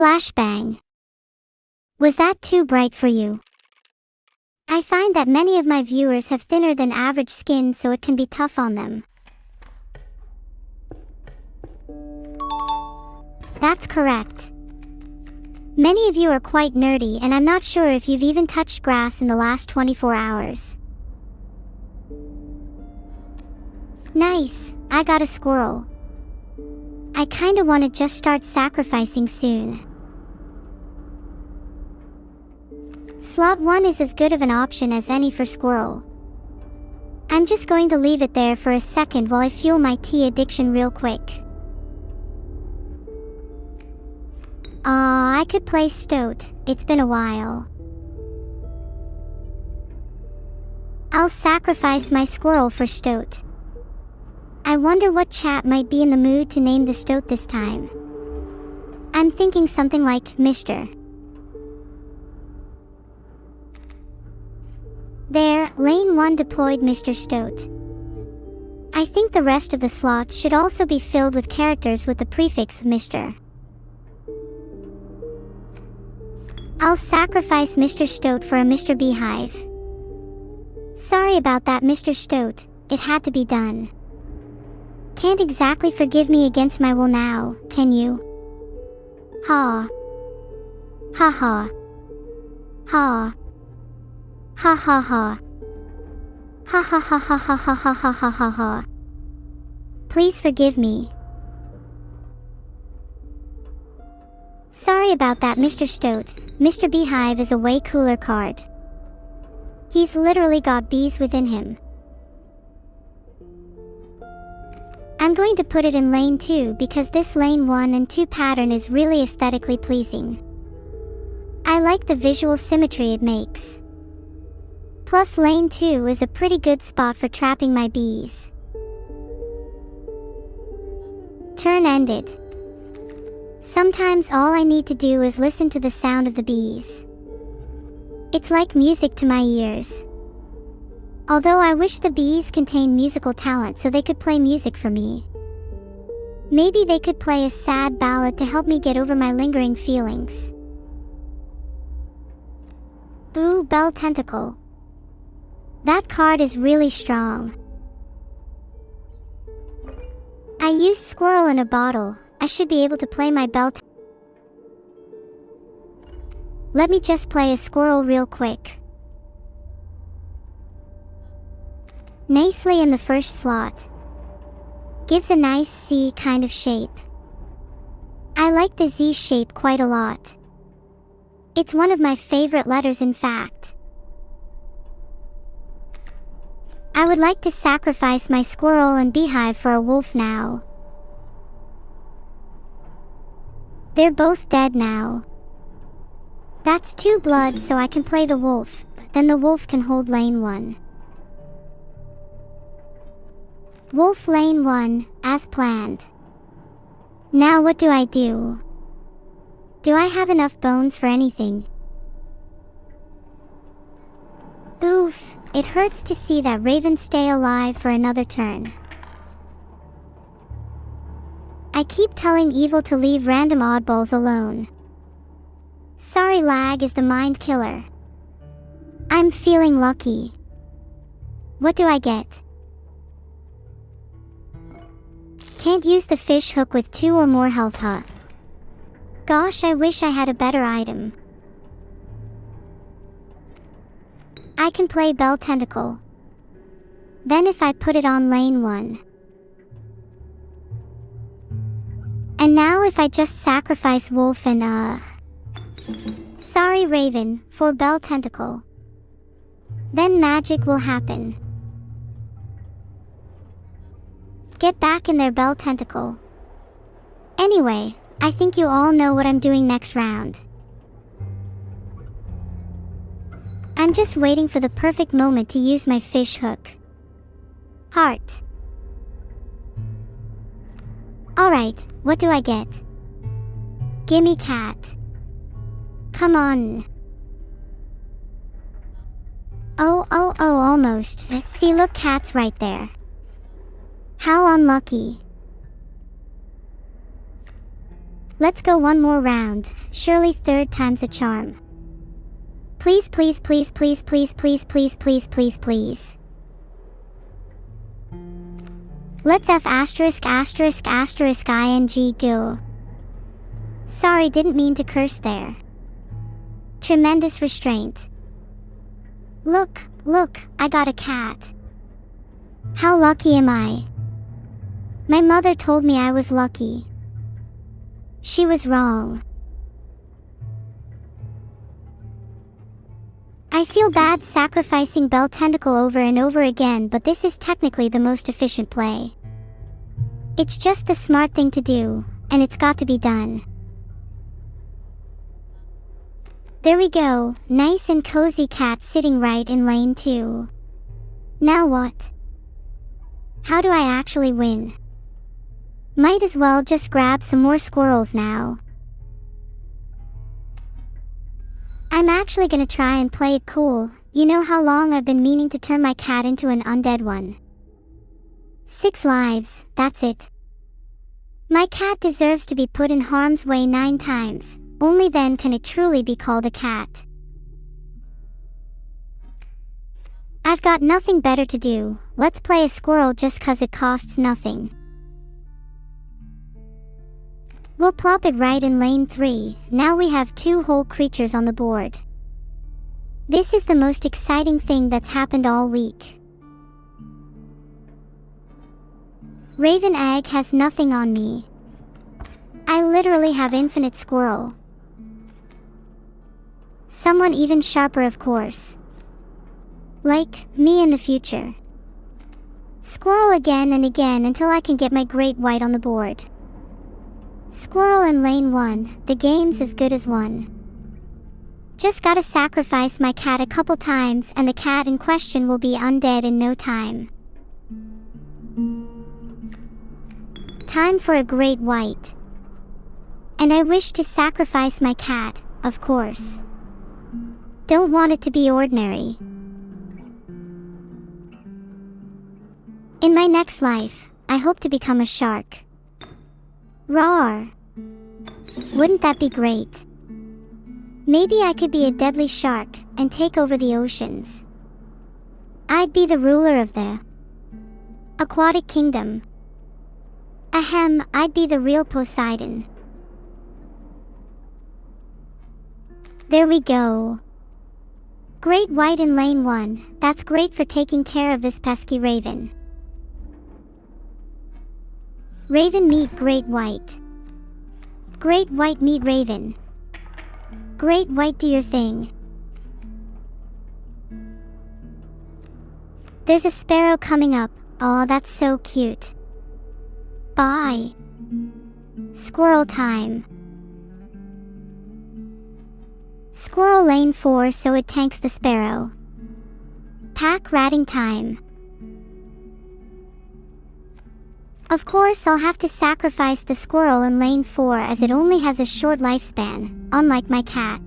Flashbang. Was that too bright for you? I find that many of my viewers have thinner than average skin, so it can be tough on them. That's correct. Many of you are quite nerdy, and I'm not sure if you've even touched grass in the last 24 hours. Nice, I got a squirrel. I kinda wanna just start sacrificing soon. Slot 1 is as good of an option as any for squirrel. I'm just going to leave it there for a second while I fuel my tea addiction real quick. I could play Stoat, it's been a while. I'll sacrifice my squirrel for Stoat. I wonder what chap might be in the mood to name the Stoat this time. I'm thinking something like Mr. There, lane 1 deployed Mr. Stoat. I think the rest of the slots should also be filled with characters with the prefix Mr. I'll sacrifice Mr. Stoat for a Mr. Beehive. Sorry about that, Mr. Stoat, it had to be done. Can't exactly forgive me against my will now, can you? Ha. Ha ha. Ha. Ha ha ha. Ha ha ha ha ha ha ha ha ha ha ha. Please forgive me. Sorry about that, Mr. Stoat. Mr. Beehive is a way cooler card. He's literally got bees within him. I'm going to put it in lane 2 because this lane 1 and 2 pattern is really aesthetically pleasing. I like the visual symmetry it makes. Plus lane 2 is a pretty good spot for trapping my bees. Turn ended. Sometimes all I need to do is listen to the sound of the bees. It's like music to my ears. Although I wish the bees contained musical talent so they could play music for me. Maybe they could play a sad ballad to help me get over my lingering feelings. Ooh, Bell Tentacle. That card is really strong. I used Squirrel in a bottle. I should be able to play my bell. Let me just play a squirrel real quick. Nicely in the first slot. Gives a nice C kind of shape. I like the Z shape quite a lot. It's one of my favorite letters, in fact. I would like to sacrifice my squirrel and beehive for a wolf now. They're both dead now. That's 2 blood, so I can play the wolf, then the wolf can hold lane 1. Wolf lane 1, as planned. Now what do I do? Do I have enough bones for anything? Oof, it hurts to see that Raven stay alive for another turn. I keep telling Evil to leave random oddballs alone. Sorry, lag is the mind killer. I'm feeling lucky. What do I get? Can't use the fish hook with 2 or more health, huh? Gosh, I wish I had a better item. I can play Bell Tentacle. Then if I put it on lane 1. And now if I just sacrifice Wolf and sorry Raven, for Bell Tentacle. Then magic will happen. Get back in there, Bell Tentacle. Anyway, I think you all know what I'm doing next round. I'm just waiting for the perfect moment to use my fish hook. Heart. Alright, what do I get? Gimme cat. Come on. Oh, almost. See, look, cat's right there. How unlucky. Let's go one more round, surely third time's a charm. Please, please, please, please, please, please, please, please, please, please. Let's F asterisk asterisk asterisk ing go. Sorry, didn't mean to curse there. Tremendous restraint. Look, look, I got a cat. How lucky am I? My mother told me I was lucky. She was wrong. I feel bad sacrificing Bell Tentacle over and over again, but this is technically the most efficient play. It's just the smart thing to do, and it's got to be done. There we go, nice and cozy cat sitting right in lane 2. Now what? How do I actually win? Might as well just grab some more squirrels now. I'm actually gonna try and play it cool. You know how long I've been meaning to turn my cat into an undead one. 6 lives, that's it. My cat deserves to be put in harm's way 9 times. Only then can it truly be called a cat. I've got nothing better to do. Let's play a squirrel just 'cause it costs nothing. We'll plop it right in lane 3. Now we have 2 whole creatures on the board. This is the most exciting thing that's happened all week. Raven Egg has nothing on me. I literally have infinite squirrel. Someone even sharper, of course. Like, me in the future. Squirrel again and again until I can get my great white on the board. Squirrel in lane 1, the game's as good as won. Just gotta sacrifice my cat a couple times and the cat in question will be undead in no time. Time for a great white. And I wish to sacrifice my cat, of course. Don't want it to be ordinary. In my next life, I hope to become a shark. Roar! Wouldn't that be great? Maybe I could be a deadly shark and take over the oceans. I'd be the ruler of the aquatic kingdom. Ahem, I'd be the real Poseidon. There we go. Great white in lane 1, that's great for taking care of this pesky raven. Raven meet great white. Great white meet raven. Great white, do your thing. There's a sparrow coming up. Aw, that's so cute. Bye. Squirrel time. Squirrel lane 4 so it tanks the sparrow. Pack ratting time. Of course I'll have to sacrifice the squirrel in lane 4 as it only has a short lifespan, unlike my cat.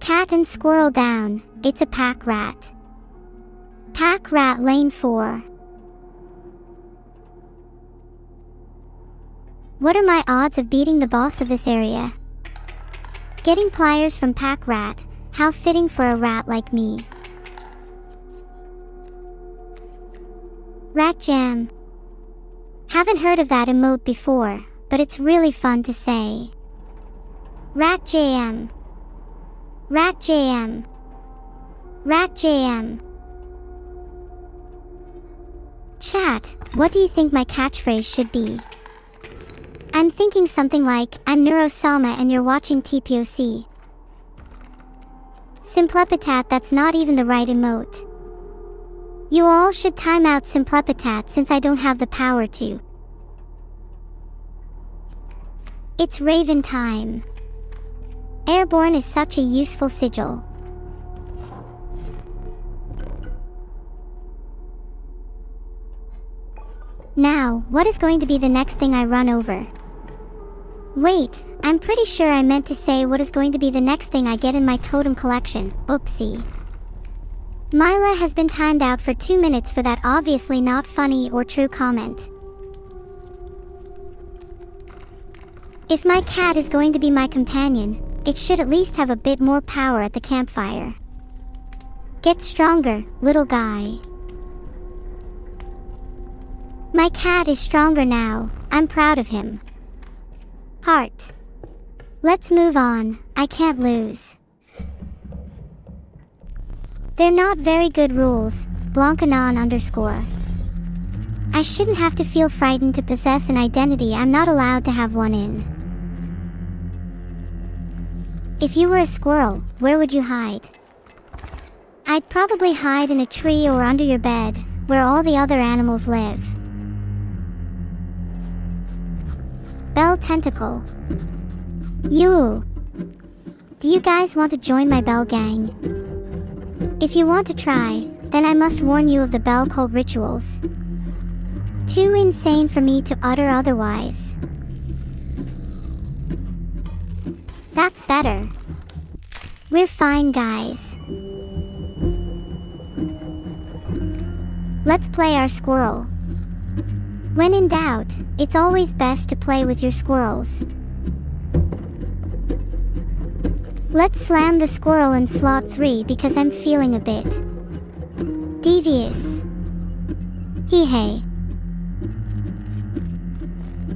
Cat and squirrel down, it's a pack rat. Pack rat lane 4. What are my odds of beating the boss of this area? Getting pliers from pack rat, how fitting for a rat like me. Rat jam. Haven't heard of that emote before, but it's really fun to say. Rat jam. Rat jam. Rat jam. Chat, what do you think my catchphrase should be? I'm thinking something like, I'm neurosama and you're watching TPOC. Simplepitat, that's not even the right emote. You all should time out Simplepitat since I don't have the power to. It's Raven time. Airborne is such a useful sigil. Now, what is going to be the next thing I run over? Wait, I'm pretty sure I meant to say what is going to be the next thing I get in my totem collection. Oopsie. Mila has been timed out for 2 minutes for that obviously not funny or true comment. If my cat is going to be my companion, it should at least have a bit more power at the campfire. Get stronger, little guy. My cat is stronger now. I'm proud of him. Heart. Let's move on. I can't lose. They're not very good rules. Blancanon _ I shouldn't have to feel frightened to possess an identity I'm not allowed to have one in. If you were a squirrel, where would you hide? I'd probably hide in a tree or under your bed, where all the other animals live. Bell Tentacle. You. Do you guys want to join my bell gang? If you want to try, then I must warn you of the bell cult rituals. Too insane for me to utter otherwise. That's better. We're fine, guys. Let's play our squirrel. When in doubt, it's always best to play with your squirrels. Let's slam the squirrel in slot 3 because I'm feeling a bit devious. Hee-hey.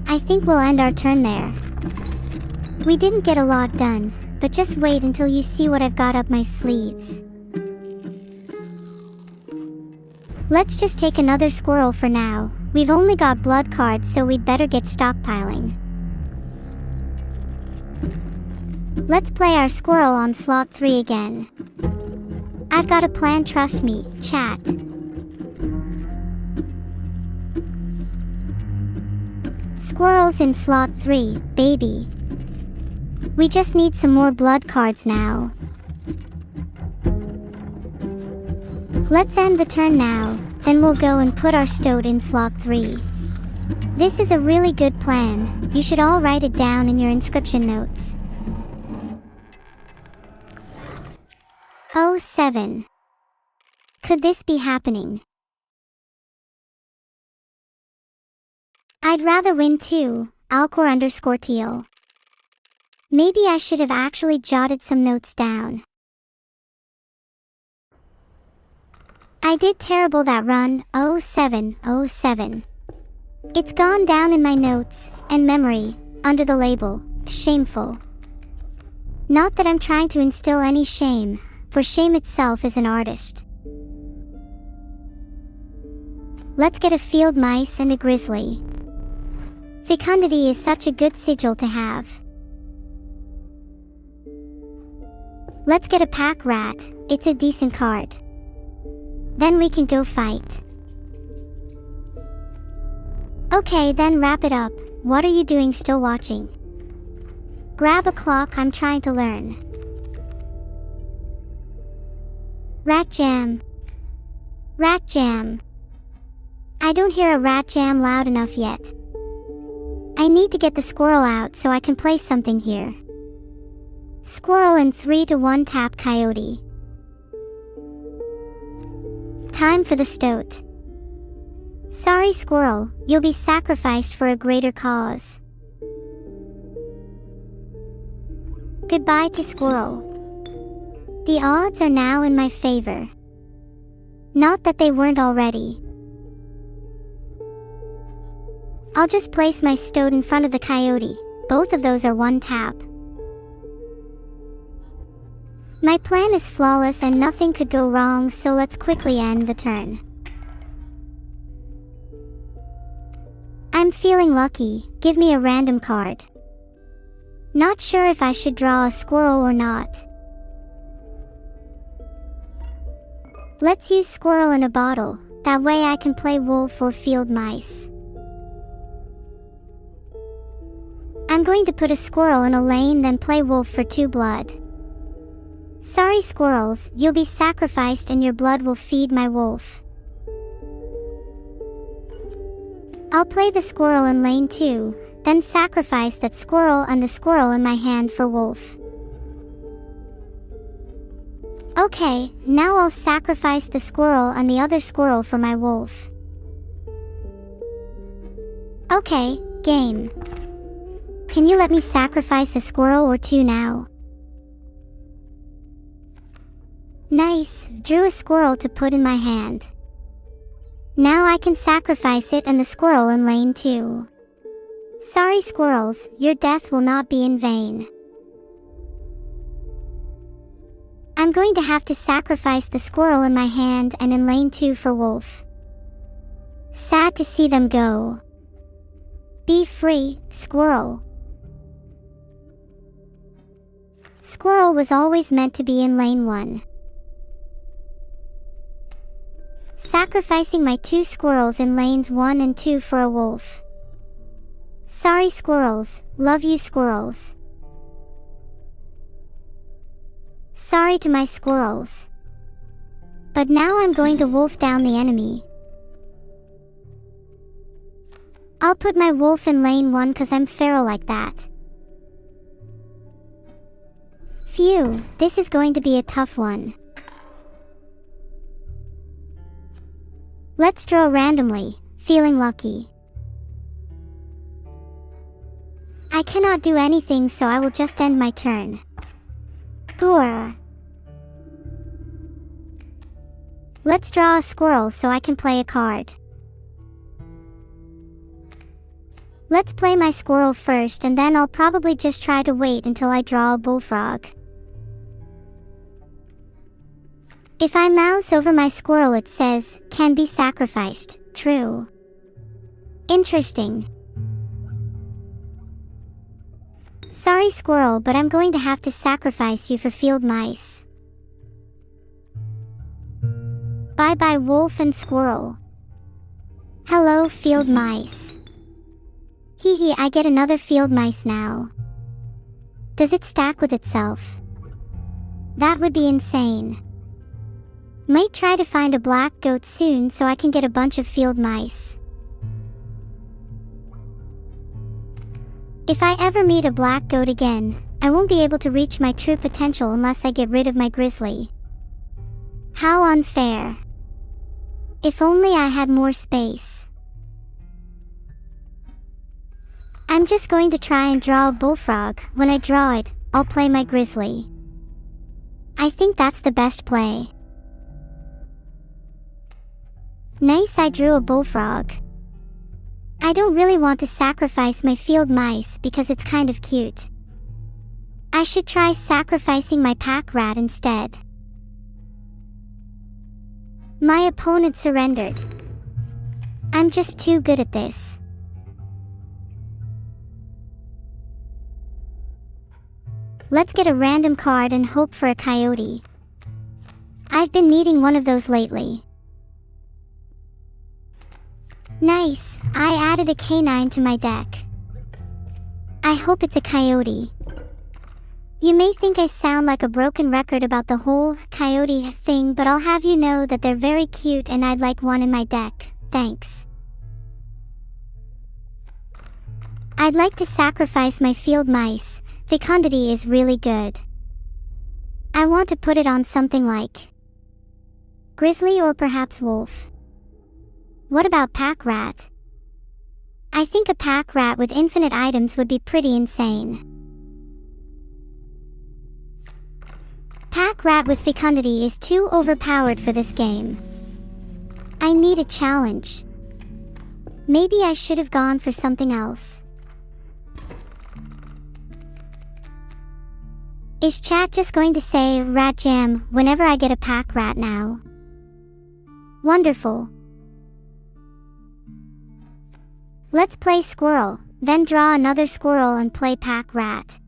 I think we'll end our turn there. We didn't get a lot done, but just wait until you see what I've got up my sleeves. Let's just take another squirrel for now. We've only got blood cards, so we'd better get stockpiling. Let's play our squirrel on slot 3 again. I've got a plan, trust me, chat. Squirrels in slot 3, baby. We just need some more blood cards now. Let's end the turn now, then we'll go and put our stoat in slot 3. This is a really good plan. You should all write it down in your inscription notes. 07. Could this be happening? I'd rather win too, Alcor _ teal. Maybe I should have actually jotted some notes down. I did terrible that run, 07. It's gone down in my notes and memory, under the label, shameful. Not that I'm trying to instill any shame, for shame itself is an artist. Let's get a field mice and a grizzly. Fecundity is such a good sigil to have. Let's get a pack rat, it's a decent card. Then we can go fight. Okay, then wrap it up. What are you doing still watching? Grab a clock, I'm trying to learn. Rat jam. Rat jam. I don't hear a rat jam loud enough yet. I need to get the squirrel out so I can play something here. Squirrel in 3 to 1 tap coyote. Time for the stoat. Sorry squirrel, you'll be sacrificed for a greater cause. Goodbye to squirrel. The odds are now in my favor. Not that they weren't already. I'll just place my stoat in front of the coyote. Both of those are 1 tap. My plan is flawless and nothing could go wrong, so let's quickly end the turn. I'm feeling lucky, give me a random card. Not sure if I should draw a squirrel or not. Let's use squirrel in a bottle, that way I can play wolf or field mice. I'm going to put a squirrel in a lane, then play wolf for 2 blood. Sorry squirrels, you'll be sacrificed and your blood will feed my wolf. I'll play the squirrel in lane 2, then sacrifice that squirrel and the squirrel in my hand for wolf. Okay, now I'll sacrifice the squirrel and the other squirrel for my wolf. Okay, game. Can you let me sacrifice a squirrel or two now? Nice, drew a squirrel to put in my hand. Now I can sacrifice it and the squirrel in lane 2. Sorry squirrels, your death will not be in vain. I'm going to have to sacrifice the squirrel in my hand and in lane 2 for wolf. Sad to see them go. Be free, squirrel. Squirrel was always meant to be in lane 1. Sacrificing my 2 squirrels in lanes 1 and 2 for a wolf. Sorry squirrels, love you squirrels. Sorry to my squirrels. But now I'm going to wolf down the enemy. I'll put my wolf in lane 1 cause I'm feral like that. Phew, this is going to be a tough one. Let's draw randomly, feeling lucky. I cannot do anything so I will just end my turn. Gore. Let's draw a squirrel so I can play a card. Let's play my squirrel first and then I'll probably just try to wait until I draw a bullfrog. If I mouse over my squirrel it says, can be sacrificed, true. Interesting. Sorry squirrel, but I'm going to have to sacrifice you for field mice. Bye bye wolf and squirrel. Hello field mice. Hee hee, I get another field mice now. Does it stack with itself? That would be insane. Might try to find a black goat soon so I can get a bunch of field mice. If I ever meet a black goat again, I won't be able to reach my true potential unless I get rid of my grizzly. How unfair. If only I had more space. I'm just going to try and draw a bullfrog. When I draw it, I'll play my grizzly. I think that's the best play. Nice, I drew a bullfrog. I don't really want to sacrifice my field mice because it's kind of cute. I should try sacrificing my pack rat instead. My opponent surrendered. I'm just too good at this. Let's get a random card and hope for a coyote. I've been needing one of those lately. Nice, I added a canine to my deck. I hope it's a coyote. You may think I sound like a broken record about the whole coyote thing, but I'll have you know that they're very cute and I'd like one in my deck, thanks. I'd like to sacrifice my field mice. Fecundity is really good. I want to put it on something like grizzly or perhaps wolf. What about pack rat? I think a pack rat with infinite items would be pretty insane. Pack rat with fecundity is too overpowered for this game. I need a challenge. Maybe I should have gone for something else. Is chat just going to say rat jam whenever I get a pack rat now? Wonderful. Let's play squirrel, then draw another squirrel and play pack rat.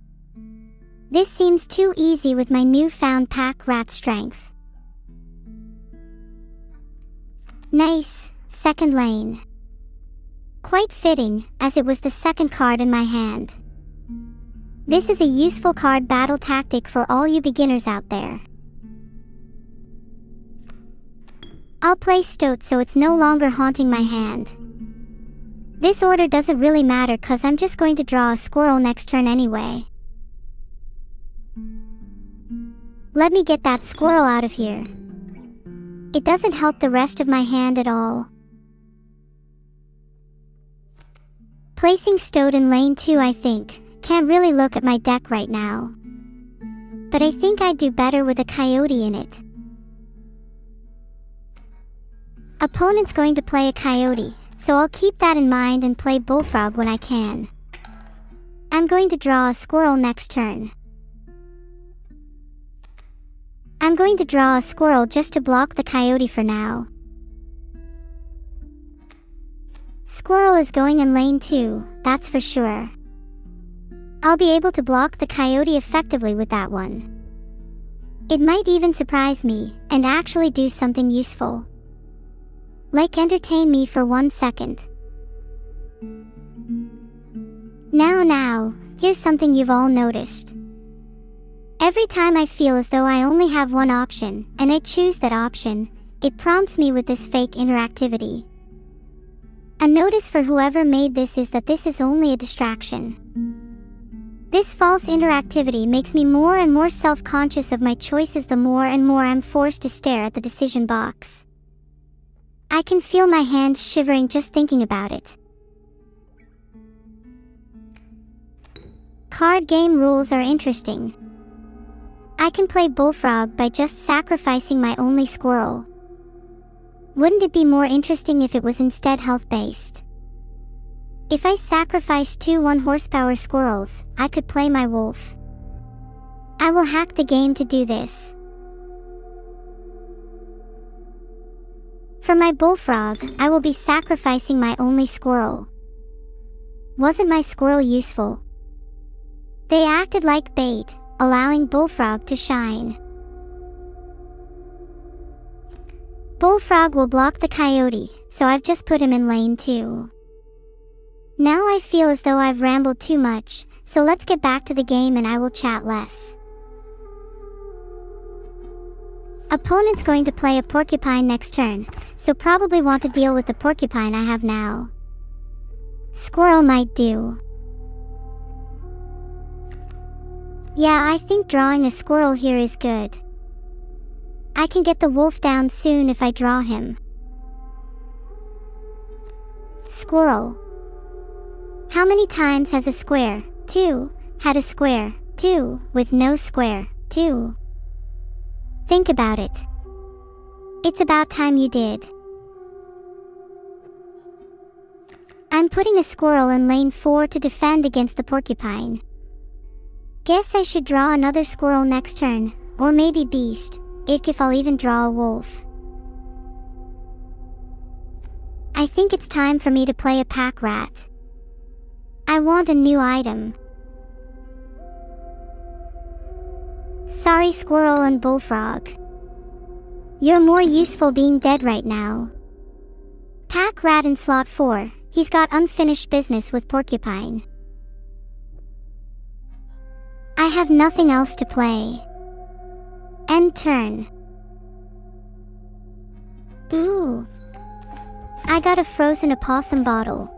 This seems too easy with my newfound pack rat strength. Nice, second lane. Quite fitting, as it was the second card in my hand. This is a useful card battle tactic for all you beginners out there. I'll play stoat so it's no longer haunting my hand. This order doesn't really matter cause I'm just going to draw a squirrel next turn anyway. Let me get that squirrel out of here. It doesn't help the rest of my hand at all. Placing Stoat in lane 2 I think. Can't really look at my deck right now. But I think I'd do better with a coyote in it. Opponent's going to play a coyote, so I'll keep that in mind and play bullfrog when I can. I'm going to draw a squirrel next turn. I'm going to draw a squirrel just to block the coyote for now. Squirrel is going in lane 2, that's for sure. I'll be able to block the coyote effectively with that one. It might even surprise me, and actually do something useful. Like entertain me for 1 second. Now, here's something you've all noticed. Every time I feel as though I only have one option, and I choose that option, it prompts me with this fake interactivity. A notice for whoever made this is that this is only a distraction. This false interactivity makes me more and more self-conscious of my choices the more and more I'm forced to stare at the decision box. I can feel my hands shivering just thinking about it. Card game rules are interesting. I can play bullfrog by just sacrificing my only squirrel. Wouldn't it be more interesting if it was instead health-based? If I sacrificed 2 1-horsepower squirrels, I could play my wolf. I will hack the game to do this. For my bullfrog, I will be sacrificing my only squirrel. Wasn't my squirrel useful? They acted like bait, allowing bullfrog to shine. Bullfrog will block the coyote, so I've just put him in lane 2. Now I feel as though I've rambled too much, so let's get back to the game and I will chat less. Opponent's going to play a porcupine next turn, so probably want to deal with the porcupine I have now. Squirrel might do. Yeah, I think drawing a squirrel here is good. I can get the wolf down soon if I draw him. Squirrel. How many times has a square, 2, had a square, 2, with no square, 2? Think about it. It's about time you did. I'm putting a squirrel in lane 4 to defend against the porcupine. Guess I should draw another squirrel next turn, or maybe beast, if I'll even draw a wolf. I think it's time for me to play a pack rat. I want a new item. Sorry squirrel and bullfrog. You're more useful being dead right now. Pack rat in slot 4, he's got unfinished business with porcupine. I have nothing else to play. End turn. Ooh. I got a frozen opossum bottle.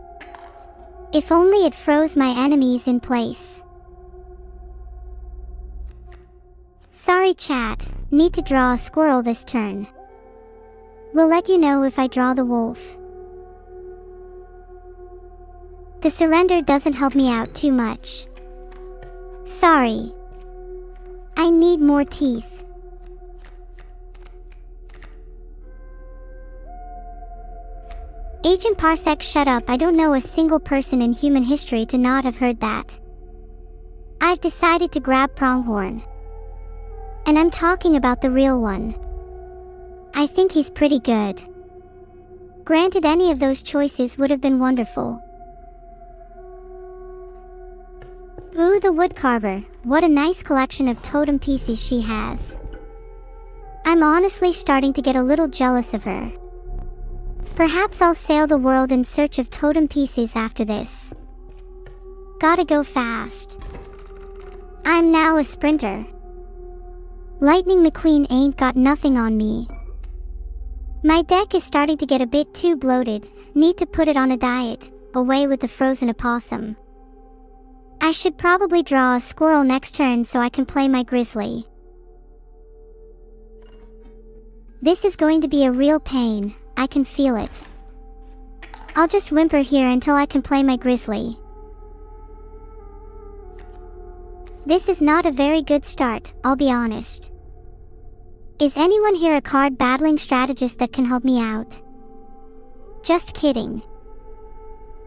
If only it froze my enemies in place. Sorry chat, need to draw a squirrel this turn. Will let you know if I draw the wolf. The surrender doesn't help me out too much. Sorry. I need more teeth. Agent Parsec, shut up, I don't know a single person in human history to not have heard that. I've decided to grab Pronghorn. And I'm talking about the real one. I think he's pretty good. Granted, any of those choices would have been wonderful. Ooh, the woodcarver, what a nice collection of totem pieces she has. I'm honestly starting to get a little jealous of her. Perhaps I'll sail the world in search of totem pieces after this. Gotta go fast. I'm now a sprinter. Lightning McQueen ain't got nothing on me. My deck is starting to get a bit too bloated, need to put it on a diet, away with the frozen opossum. I should probably draw a squirrel next turn so I can play my grizzly. This is going to be a real pain, I can feel it. I'll just whimper here until I can play my grizzly. This is not a very good start, I'll be honest. Is anyone here a card battling strategist that can help me out? Just kidding.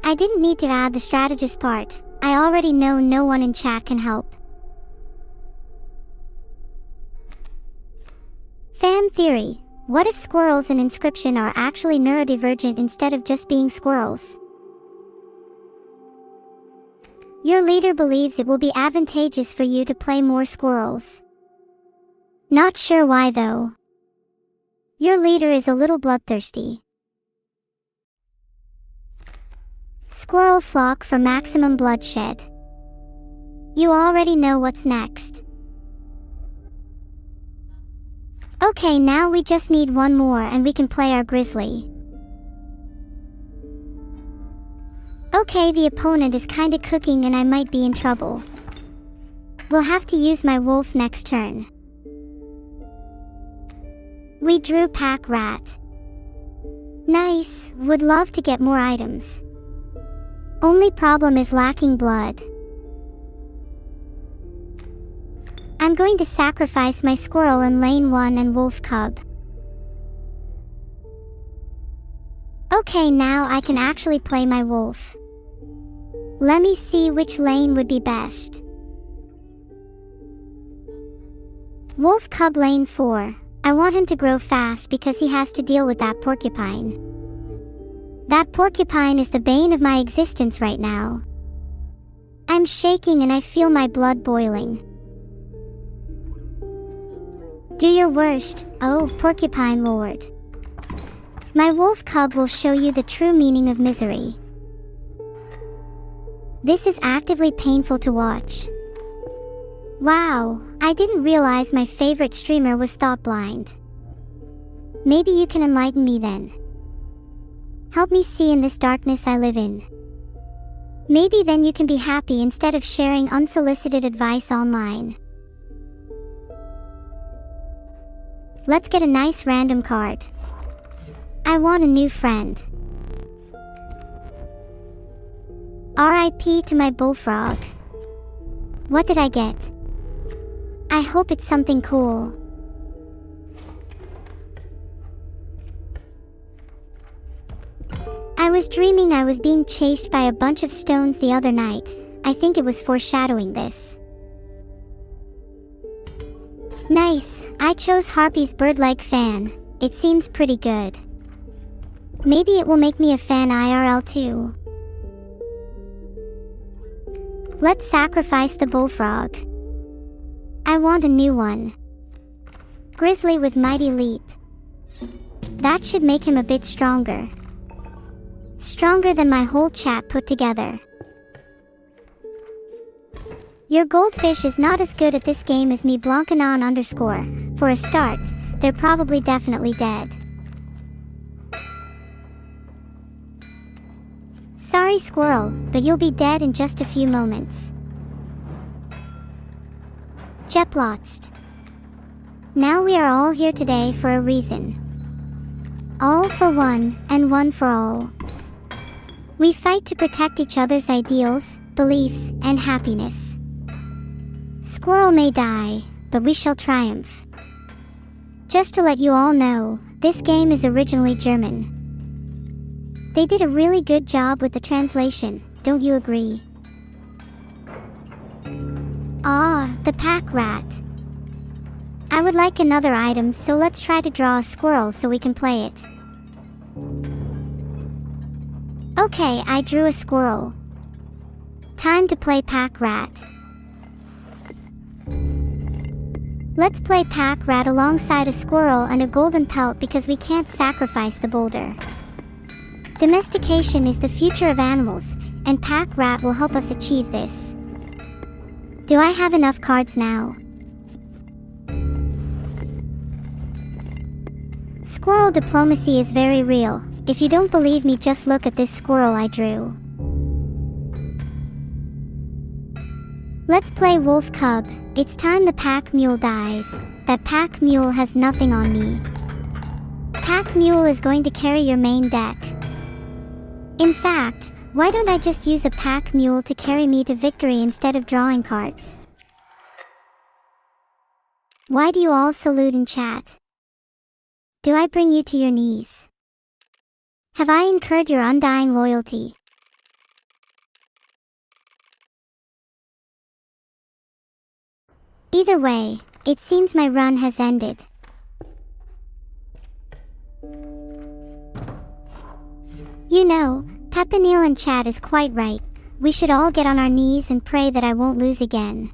I didn't need to add the strategist part. I already know no one in chat can help. Fan theory. What if squirrels in inscryption are actually neurodivergent instead of just being squirrels? Your leader believes it will be advantageous for you to play more squirrels. Not sure why though. Your leader is a little bloodthirsty. Squirrel flock for maximum bloodshed. You already know what's next. Okay, now we just need one more and we can play our grizzly. Okay, the opponent is kinda cooking and I might be in trouble. We'll have to use my wolf next turn. We drew pack rat. Nice, would love to get more items. Only problem is lacking blood. I'm going to sacrifice my squirrel in lane 1 and wolf cub. Okay, now I can actually play my wolf. Let me see which lane would be best. Wolf cub lane 4. I want him to grow fast because he has to deal with that porcupine. That porcupine is the bane of my existence right now. I'm shaking and I feel my blood boiling. Do your worst, oh porcupine lord. My wolf cub will show you the true meaning of misery. This is actively painful to watch. Wow, I didn't realize my favorite streamer was thought blind. Maybe you can enlighten me then. Help me see in this darkness I live in. Maybe then you can be happy instead of sharing unsolicited advice online. Let's get a nice random card. I want a new friend. RIP to my bullfrog. What did I get? I hope it's something cool. I was dreaming I was being chased by a bunch of stones the other night. I think it was foreshadowing this. Nice, I chose Harpy's bird leg fan. It seems pretty good. Maybe it will make me a fan IRL too. Let's sacrifice the bullfrog. I want a new one. Grizzly with mighty leap. That should make him a bit stronger. Stronger than my whole chat put together. Your goldfish is not as good at this game as me Blancanon _. For a start, they're probably definitely dead. Sorry squirrel, but you'll be dead in just a few moments. Jeplotst. Now we are all here today for a reason. All for one, and one for all. We fight to protect each other's ideals, beliefs, and happiness. Squirrel may die, but we shall triumph. Just to let you all know, this game is originally German. They did a really good job with the translation, don't you agree? Ah, the pack rat. I would like another item, so let's try to draw a squirrel so we can play it. Okay, I drew a squirrel. Time to play pack rat. Let's play pack rat alongside a squirrel and a golden pelt because we can't sacrifice the boulder. Domestication is the future of animals, and pack rat will help us achieve this. Do I have enough cards now? Squirrel diplomacy is very real. If you don't believe me, just look at this squirrel I drew. Let's play Wolf Cub. It's time the pack mule dies. That pack mule has nothing on me. Pack mule is going to carry your main deck. In fact, why don't I just use a pack mule to carry me to victory instead of drawing cards? Why do you all salute in chat? Do I bring you to your knees? Have I incurred your undying loyalty? Either way, it seems my run has ended. You know, Pepinil in chat is quite right. We should all get on our knees and pray that I won't lose again.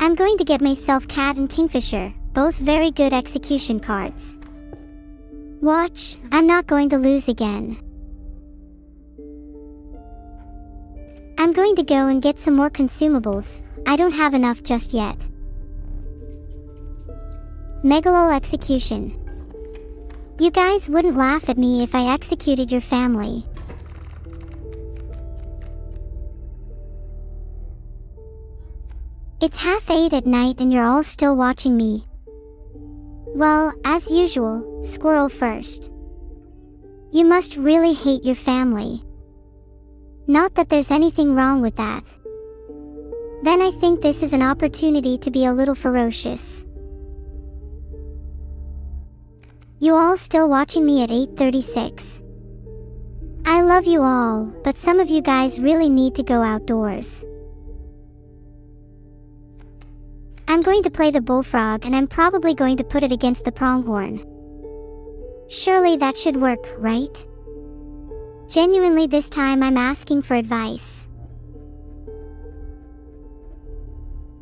I'm going to get myself Cat and Kingfisher, both very good execution cards. Watch, I'm not going to lose again. I'm going to go and get some more consumables. I don't have enough just yet. Megalol execution. You guys wouldn't laugh at me if I executed your family. It's 7:30 at night and you're all still watching me. Well, as usual, squirrel first. You must really hate your family. Not that there's anything wrong with that. Then I think this is an opportunity to be a little ferocious. You all still watching me at 8:36. I love you all, but some of you guys really need to go outdoors. I'm going to play the bullfrog and I'm probably going to put it against the pronghorn. Surely that should work, right? Genuinely this time I'm asking for advice.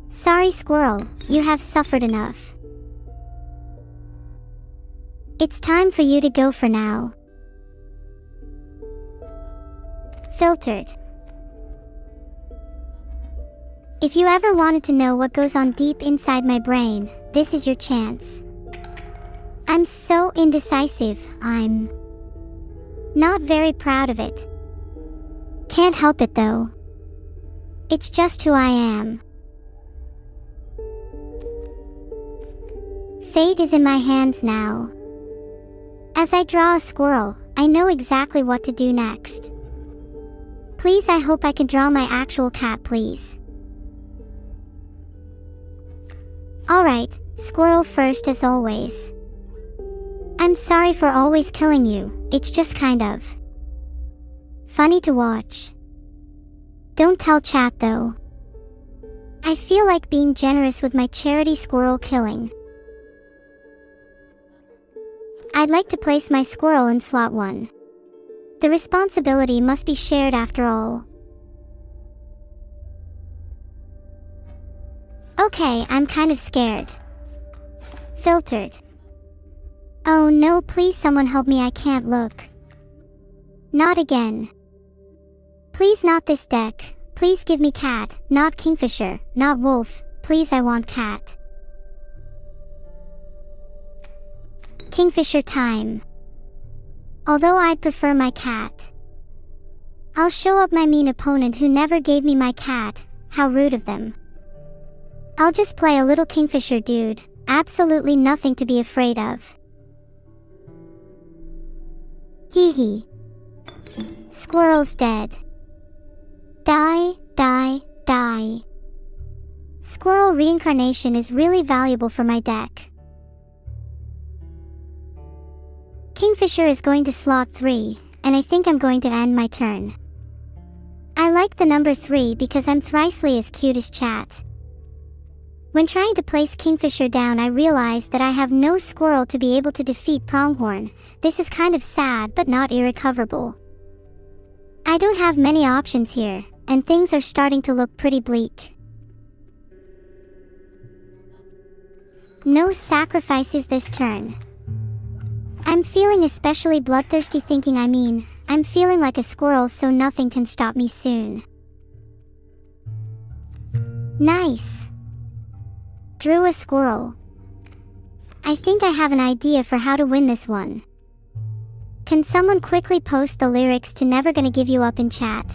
Sorry squirrel, you have suffered enough. It's time for you to go for now. Filtered. If you ever wanted to know what goes on deep inside my brain, this is your chance. I'm so indecisive, I'm not very proud of it. Can't help it though. It's just who I am. Fate is in my hands now. As I draw a squirrel, I know exactly what to do next. Please, I hope I can draw my actual cat, please. Alright, squirrel first as always. I'm sorry for always killing you, it's just kind of funny to watch. Don't tell chat though. I feel like being generous with my charity squirrel killing. I'd like to place my squirrel in slot 1. The responsibility must be shared after all. Okay, I'm kind of scared. Filtered. Oh no, please someone help me, I can't look. Not again. Please not this deck. Please give me cat, not kingfisher, not wolf. Please, I want cat. Kingfisher time. Although I'd prefer my cat. I'll show up my mean opponent who never gave me my cat. How rude of them. I'll just play a little kingfisher dude. Absolutely nothing to be afraid of. Hee hee. Squirrel's dead. Die, die, die. Squirrel reincarnation is really valuable for my deck. Kingfisher is going to slot 3, and I think I'm going to end my turn. I like the number 3 because I'm thrisely as cute as chat. When trying to place Kingfisher down, I realized that I have no squirrel to be able to defeat Pronghorn. This is kind of sad but not irrecoverable. I don't have many options here, and things are starting to look pretty bleak. No sacrifices this turn. I'm feeling especially bloodthirsty I'm feeling like a squirrel, so nothing can stop me soon. Nice. Drew a squirrel. I think I have an idea for how to win this one. Can someone quickly post the lyrics to Never Gonna Give You Up in chat?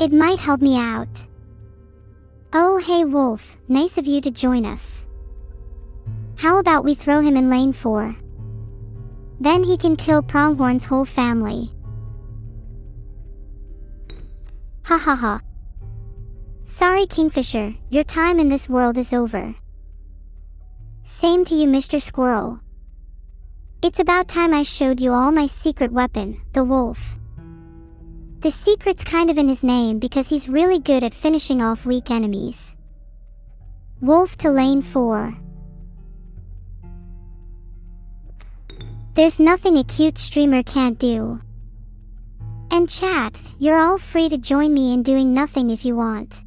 It might help me out. Oh hey Wolf, nice of you to join us. How about we throw him in lane 4? Then he can kill Pronghorn's whole family. Ha ha ha. Sorry Kingfisher, your time in this world is over. Same to you Mr. Squirrel. It's about time I showed you all my secret weapon, the wolf. The secret's kind of in his name because he's really good at finishing off weak enemies. Wolf to lane 4. There's nothing a cute streamer can't do. And chat, you're all free to join me in doing nothing if you want.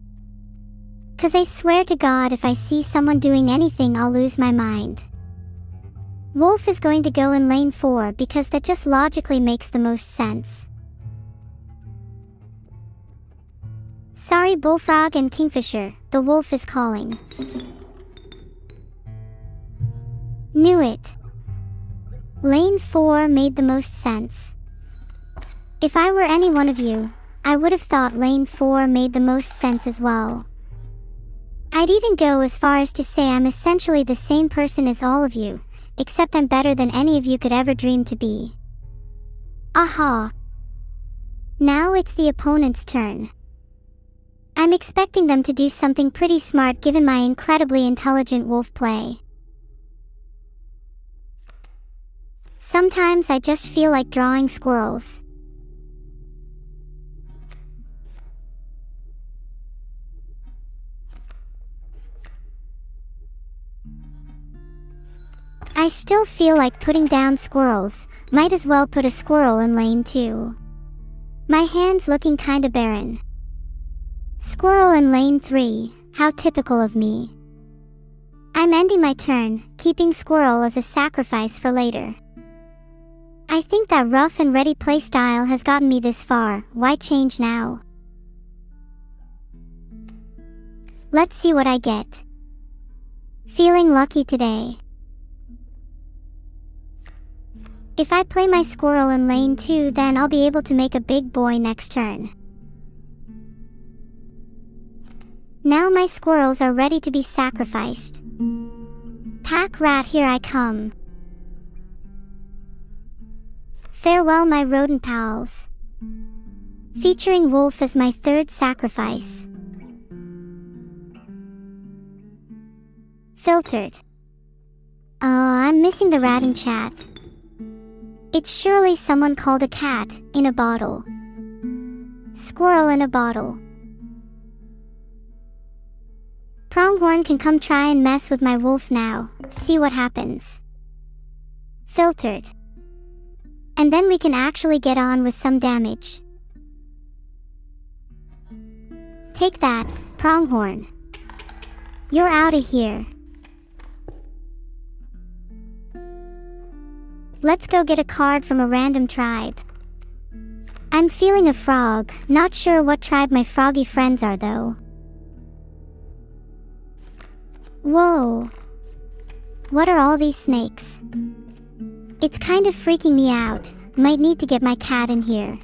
'Cause I swear to God if I see someone doing anything I'll lose my mind. Wolf is going to go in lane 4 because that just logically makes the most sense. Sorry Bullfrog and Kingfisher, the wolf is calling. Knew it. Lane 4 made the most sense. If I were any one of you, I would have thought lane 4 made the most sense as well. I'd even go as far as to say I'm essentially the same person as all of you, except I'm better than any of you could ever dream to be. Aha! Now it's the opponent's turn. I'm expecting them to do something pretty smart given my incredibly intelligent wolf play. Sometimes I just feel like drawing squirrels. I still feel like putting down squirrels, might as well put a squirrel in lane 2. My hand's looking kinda barren. Squirrel in lane 3, how typical of me. I'm ending my turn, keeping squirrel as a sacrifice for later. I think that rough and ready playstyle has gotten me this far, why change now? Let's see what I get. Feeling lucky today. If I play my squirrel in lane 2 then I'll be able to make a big boy next turn. Now my squirrels are ready to be sacrificed. Pack rat here I come. Farewell my rodent pals. Featuring wolf as my 3rd sacrifice. Filtered. I'm missing the rat in chat. It's surely someone called a cat in a bottle. Squirrel in a bottle. Pronghorn can come try and mess with my wolf now, see what happens. Filtered. And then we can actually get on with some damage. Take that, Pronghorn. You're outta here. Let's go get a card from a random tribe. I'm feeling a frog, not sure what tribe my froggy friends are though. Whoa! What are all these snakes? It's kind of freaking me out, might need to get my cat in here.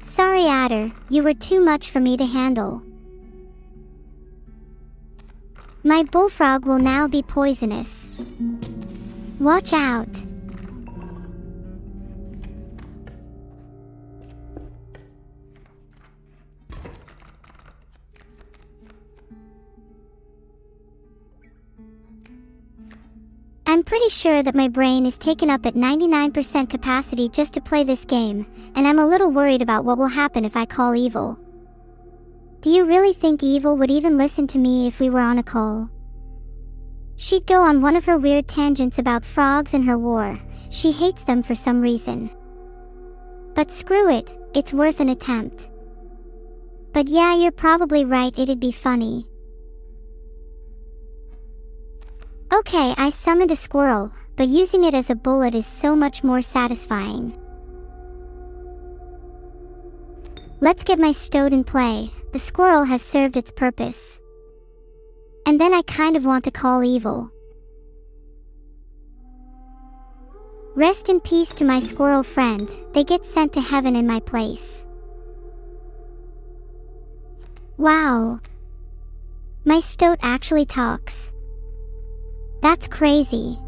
Sorry Adder, you were too much for me to handle. My bullfrog will now be poisonous. Watch out! I'm pretty sure that my brain is taken up at 99% capacity just to play this game, and I'm a little worried about what will happen if I call Evil. Do you really think Evil would even listen to me if we were on a call? She'd go on one of her weird tangents about frogs and her war. She hates them for some reason. But screw it, it's worth an attempt. But yeah, you're probably right, it'd be funny. Okay, I summoned a squirrel, but using it as a bullet is so much more satisfying. Let's get my Stoat in play. The squirrel has served its purpose. And then I kind of want to call Evil. Rest in peace to my squirrel friend, they get sent to heaven in my place. Wow. My stoat actually talks. That's crazy.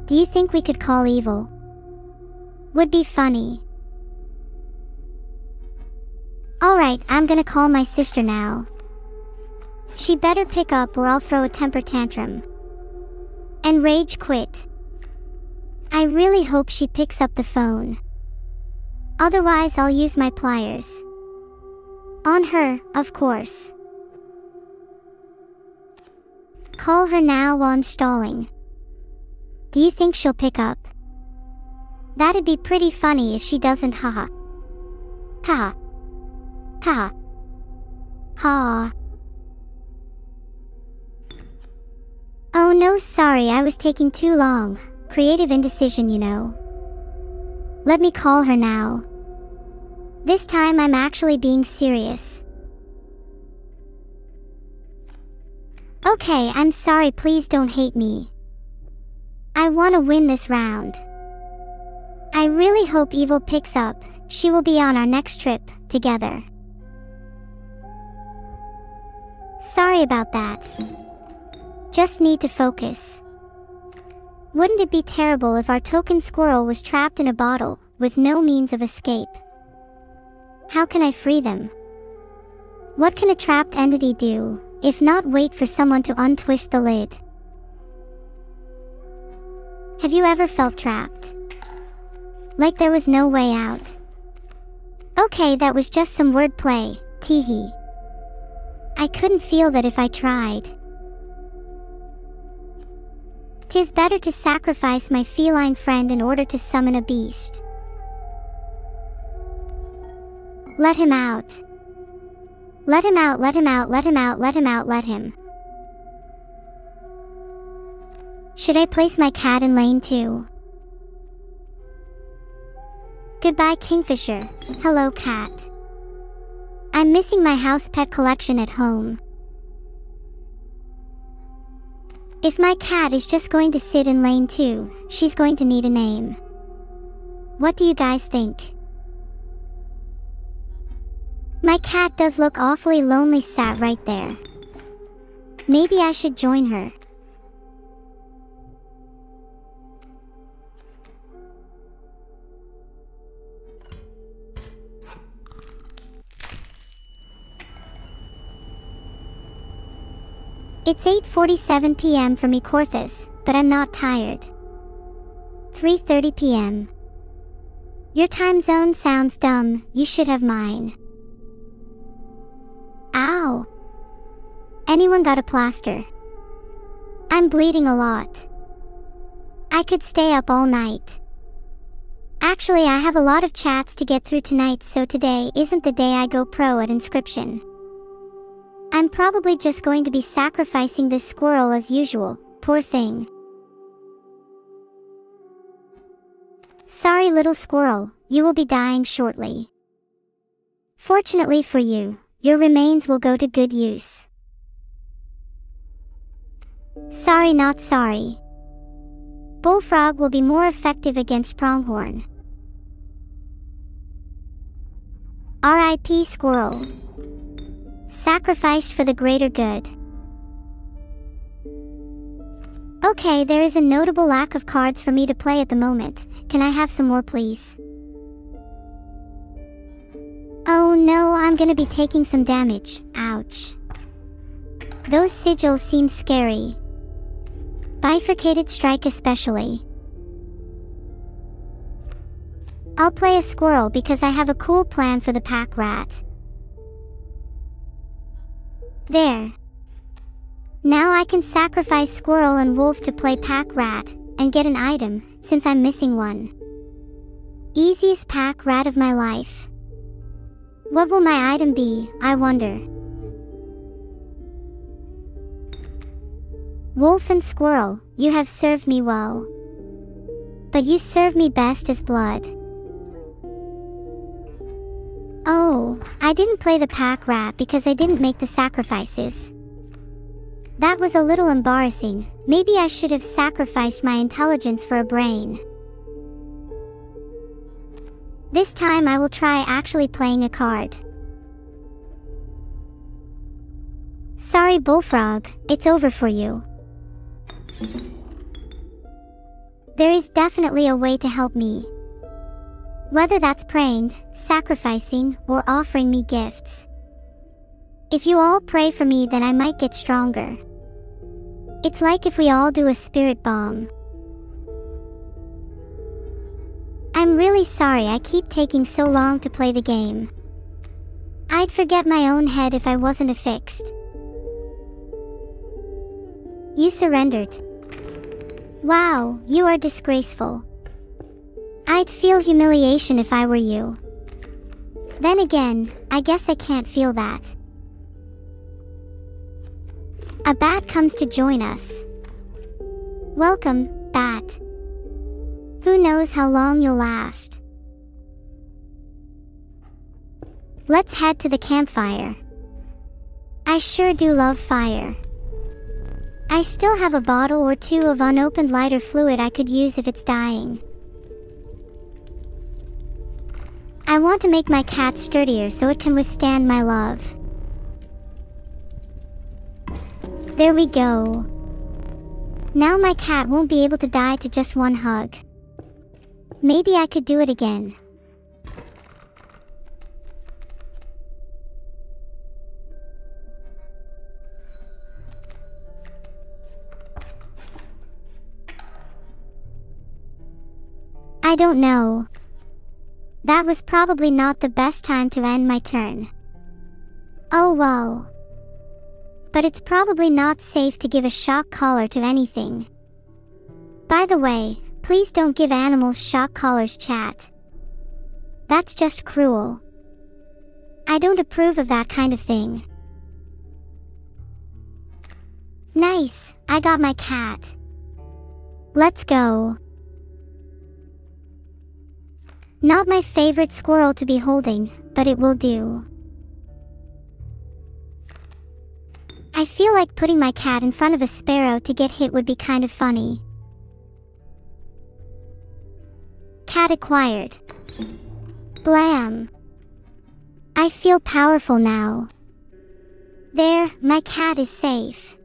Do you think we could call evil? Would be funny. Alright, I'm gonna call my sister now. She better pick up or I'll throw a temper tantrum. And rage quit. I really hope she picks up the phone. Otherwise I'll use my pliers. On her, of course. Call her now while I'm stalling. Do you think she'll pick up? That'd be pretty funny if she doesn't, haha. Ha. Ha. Ha. Oh no, sorry, I was taking too long. Creative indecision, you know. Let me call her now. This time I'm actually being serious. Okay, I'm sorry, please don't hate me. I want to win this round. I really hope Evil picks up. She will be on our next trip together. Sorry about that. Just need to focus. Wouldn't it be terrible if our token squirrel was trapped in a bottle with no means of escape? How can I free them? What can a trapped entity do, if not wait for someone to untwist the lid? Have you ever felt trapped? Like there was no way out? Okay, that was just some wordplay, teehee. I couldn't feel that if I tried. 'Tis better to sacrifice my feline friend in order to summon a beast. Let him out. Let him out, let him out, let him out, let him out, let him. Should I place my cat in lane 2? Goodbye, Kingfisher. Hello, cat. I'm missing my house pet collection at home. If my cat is just going to sit in lane 2, she's going to need a name. What do you guys think? My cat does look awfully lonely sat right there. Maybe I should join her. It's 8:47 p.m. for me, Corthus, but I'm not tired. 3:30 p.m. Your time zone sounds dumb, you should have mine. Ow! Anyone got a plaster? I'm bleeding a lot. I could stay up all night. Actually, I have a lot of chats to get through tonight, so today isn't the day I go pro at inscryption. I'm probably just going to be sacrificing this squirrel as usual, poor thing. Sorry, little squirrel, you will be dying shortly. Fortunately for you, your remains will go to good use. Sorry, not sorry. Bullfrog will be more effective against pronghorn. R.I.P. squirrel. Sacrificed for the greater good. Okay, there is a notable lack of cards for me to play at the moment. Can I have some more, please? Oh no, I'm gonna be taking some damage. Ouch. Those sigils seem scary. Bifurcated strike especially. I'll play a squirrel because I have a cool plan for the pack rat. There. Now I can sacrifice squirrel and wolf to play pack rat, and get an item, since I'm missing one. Easiest pack rat of my life. What will my item be, I wonder? Wolf and squirrel, you have served me well. But you serve me best as blood. Oh, I didn't play the pack rat because I didn't make the sacrifices. That was a little embarrassing. Maybe I should have sacrificed my intelligence for a brain. This time I will try actually playing a card. Sorry, Bullfrog, it's over for you. There is definitely a way to help me. Whether that's praying, sacrificing, or offering me gifts. If you all pray for me, then I might get stronger. It's like if we all do a spirit bomb. I'm really sorry I keep taking so long to play the game. I'd forget my own head if I wasn't affixed. You surrendered. Wow, you are disgraceful. I'd feel humiliation if I were you. Then again, I guess I can't feel that. A bat comes to join us. Welcome, bat. Who knows how long you'll last? Let's head to the campfire. I sure do love fire. I still have a bottle or two of unopened lighter fluid I could use if it's dying. I want to make my cat sturdier so it can withstand my love. There we go. Now my cat won't be able to die to just one hug. Maybe I could do it again. I don't know. That was probably not the best time to end my turn. Oh well. But it's probably not safe to give a shock collar to anything. By the way, please don't give animals shock collars, chat. That's just cruel. I don't approve of that kind of thing. Nice, I got my cat. Let's go. Not my favorite squirrel to be holding, but it will do. I feel like putting my cat in front of a sparrow to get hit would be kind of funny. Cat acquired. Blam. I feel powerful now. There, my cat is safe.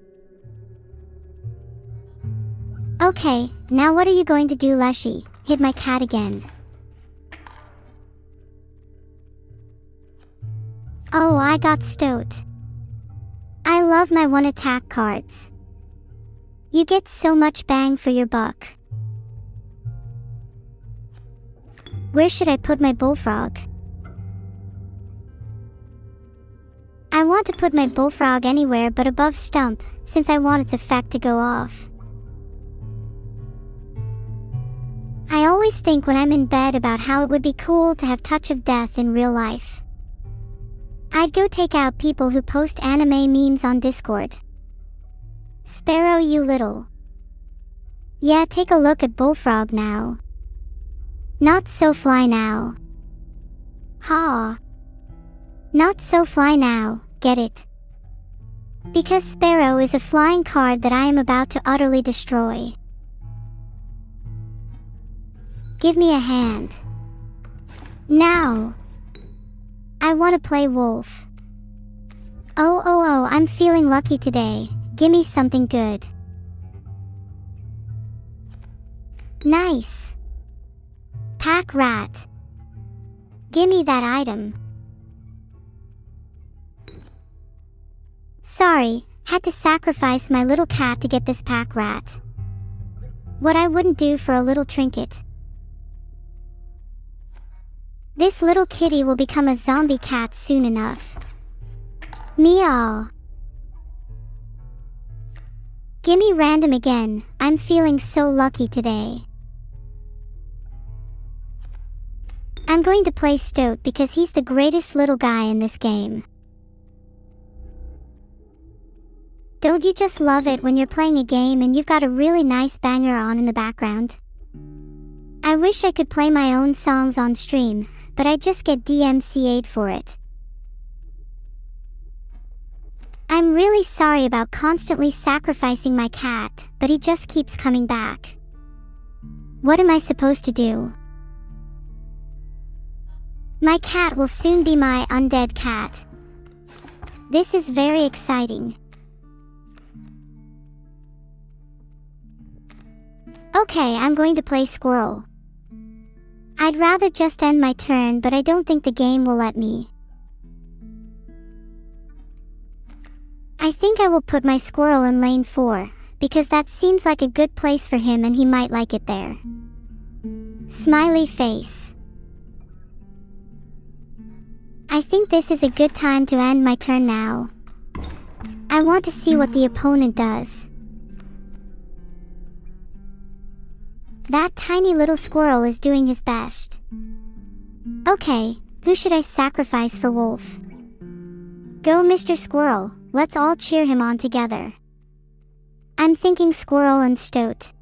Okay, now what are you going to do, Leshy? Hit my cat again. Oh, I got Stoat. I love my one attack cards. You get so much bang for your buck. Where should I put my bullfrog? I want to put my bullfrog anywhere but above Stump, since I want its effect to go off. I always think when I'm in bed about how it would be cool to have Touch of Death in real life. I'd go take out people who post anime memes on Discord. Sparrow, you little. Yeah, take a look at Bullfrog now. Not so fly now. Ha. Not so fly now, get it? Because Sparrow is a flying card that I am about to utterly destroy. Give me a hand. Now. I want to play Wolf. Oh, I'm feeling lucky today. Gimme something good. Nice. Pack Rat. Gimme that item. Sorry, had to sacrifice my little cat to get this Pack Rat. What I wouldn't do for a little trinket. This little kitty will become a zombie cat soon enough. Meow. Gimme random again, I'm feeling so lucky today. I'm going to play Stoat because he's the greatest little guy in this game. Don't you just love it when you're playing a game and you've got a really nice banger on in the background? I wish I could play my own songs on stream, but I just get DMCA'd for it. I'm really sorry about constantly sacrificing my cat, but he just keeps coming back. What am I supposed to do? My cat will soon be my undead cat. This is very exciting. Okay, I'm going to play squirrel. I'd rather just end my turn, but I don't think the game will let me. I think I will put my squirrel in lane 4, because that seems like a good place for him and he might like it there. Smiley face. I think this is a good time to end my turn now. I want to see what the opponent does. That tiny little squirrel is doing his best. Okay, who should I sacrifice for Wolf? Go Mr. Squirrel, let's all cheer him on together. I'm thinking Squirrel and Stoat.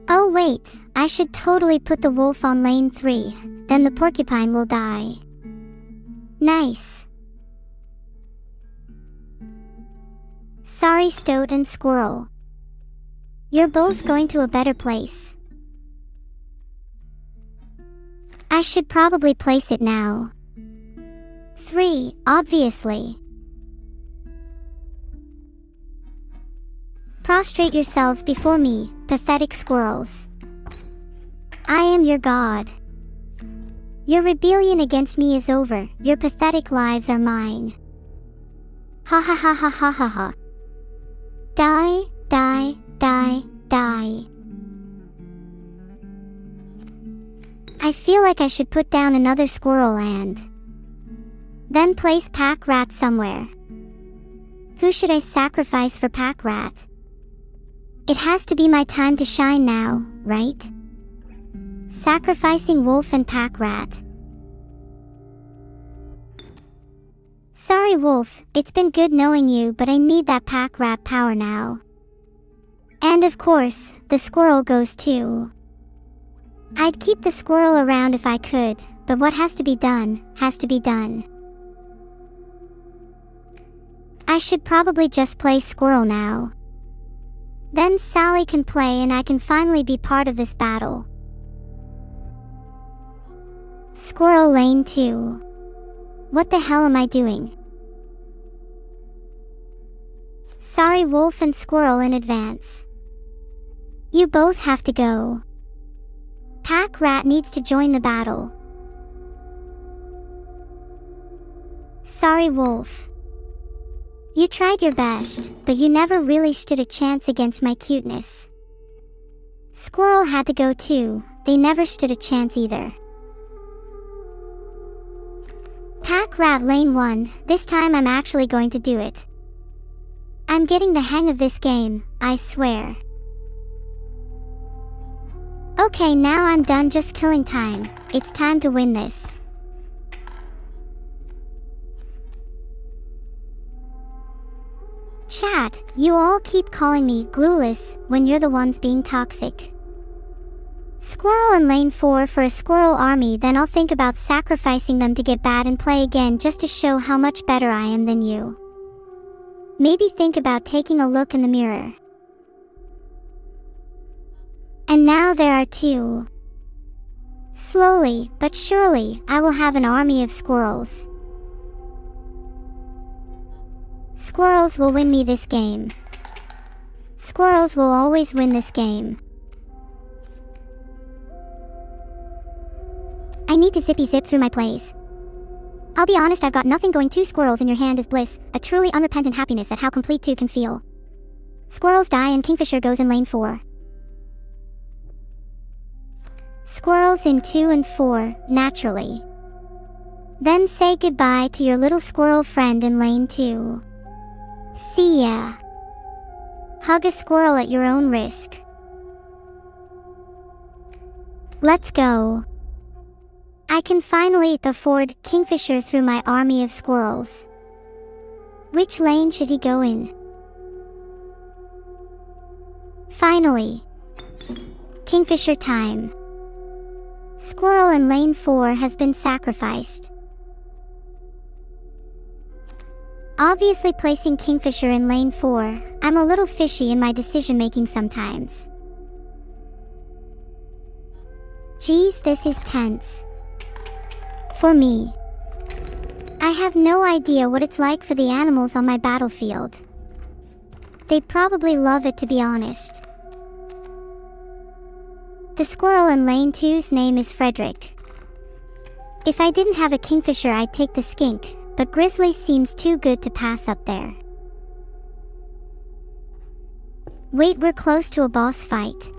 Oh wait, I should totally put the wolf on lane 3, then the porcupine will die. Nice. Sorry Stoat and Squirrel. You're both going to a better place. I should probably place it now. 3, obviously. Prostrate yourselves before me, pathetic squirrels. I am your god. Your rebellion against me is over, your pathetic lives are mine. Ha ha ha ha ha ha ha. Die, die, die, die. I feel like I should put down another squirrel and then place Pack Rat somewhere. Who should I sacrifice for Pack Rat? It has to be my time to shine now, right? Sacrificing Wolf and Pack Rat. Sorry Wolf, it's been good knowing you, but I need that Pack Rat power now. And of course, the squirrel goes too. I'd keep the squirrel around if I could, but what has to be done, has to be done. I should probably just play squirrel now. Then Sally can play and I can finally be part of this battle. Squirrel lane 2. What the hell am I doing? Sorry Wolf and Squirrel in advance. You both have to go. Pack Rat needs to join the battle. Sorry Wolf. You tried your best, but you never really stood a chance against my cuteness. Squirrel had to go too, they never stood a chance either. Pack Rat lane 1, this time I'm actually going to do it. I'm getting the hang of this game, I swear. Okay, now I'm done just killing time, it's time to win this. Chat, you all keep calling me glueless when you're the ones being toxic. Squirrel in lane 4 for a squirrel army, then I'll think about sacrificing them to get bad and play again just to show how much better I am than you. Maybe think about taking a look in the mirror. And now there are 2. Slowly, but surely, I will have an army of squirrels. Squirrels will win me this game. Squirrels will always win this game. I need to zippy zip through my plays. I'll be honest, I've got nothing going. 2 squirrels in your hand is bliss, a truly unrepentant happiness at how complete 2 can feel. Squirrels die and Kingfisher goes in lane 4. Squirrels in 2 and 4, naturally. Then say goodbye to your little squirrel friend in lane 2. See ya. Hug a squirrel at your own risk. Let's go. I can finally afford Kingfisher through my army of squirrels. Which lane should he go in? Finally. Kingfisher time. Squirrel in lane 4 has been sacrificed. Obviously placing Kingfisher in lane 4, I'm a little fishy in my decision making sometimes. Geez, this is tense. For me. I have no idea what it's like for the animals on my battlefield. They probably love it, to be honest. The squirrel in lane 2's name is Frederick. If I didn't have a kingfisher, I'd take the skink, but grizzly seems too good to pass up there. Wait, we're close to a boss fight.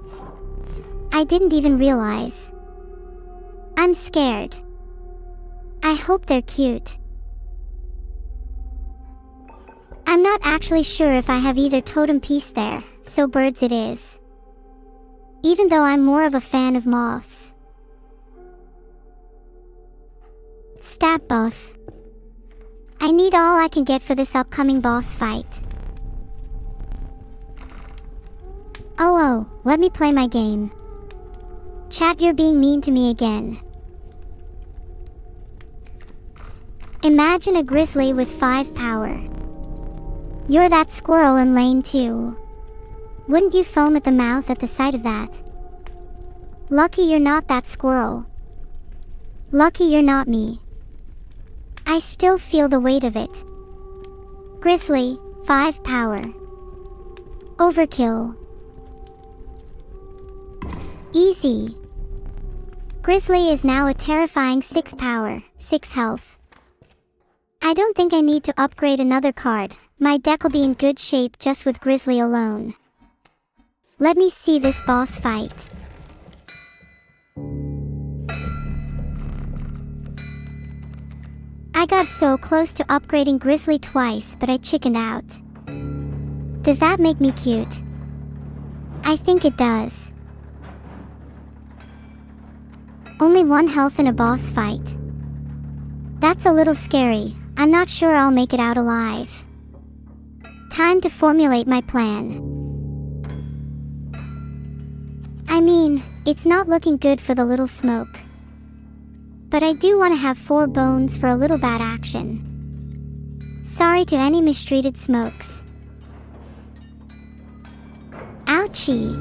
I didn't even realize. I'm scared. I hope they're cute. I'm not actually sure if I have either totem piece there, so birds it is. Even though I'm more of a fan of moths. Stat buff. I need all I can get for this upcoming boss fight. Oh, let me play my game. Chat, you're being mean to me again. Imagine a grizzly with 5 power. You're that squirrel in lane 2. Wouldn't you foam at the mouth at the sight of that? Lucky you're not that squirrel. Lucky you're not me. I still feel the weight of it. Grizzly, 5 power. Overkill. Easy. Grizzly is now a terrifying 6 power, 6 health. I don't think I need to upgrade another card. My deck will be in good shape just with Grizzly alone. Let me see this boss fight. I got so close to upgrading Grizzly twice, but I chickened out. Does that make me cute? I think it does. Only 1 health in a boss fight. That's a little scary. I'm not sure I'll make it out alive. Time to formulate my plan. I mean, it's not looking good for the little smoke. But I do want to have 4 bones for a little bad action. Sorry to any mistreated smokes. Ouchie.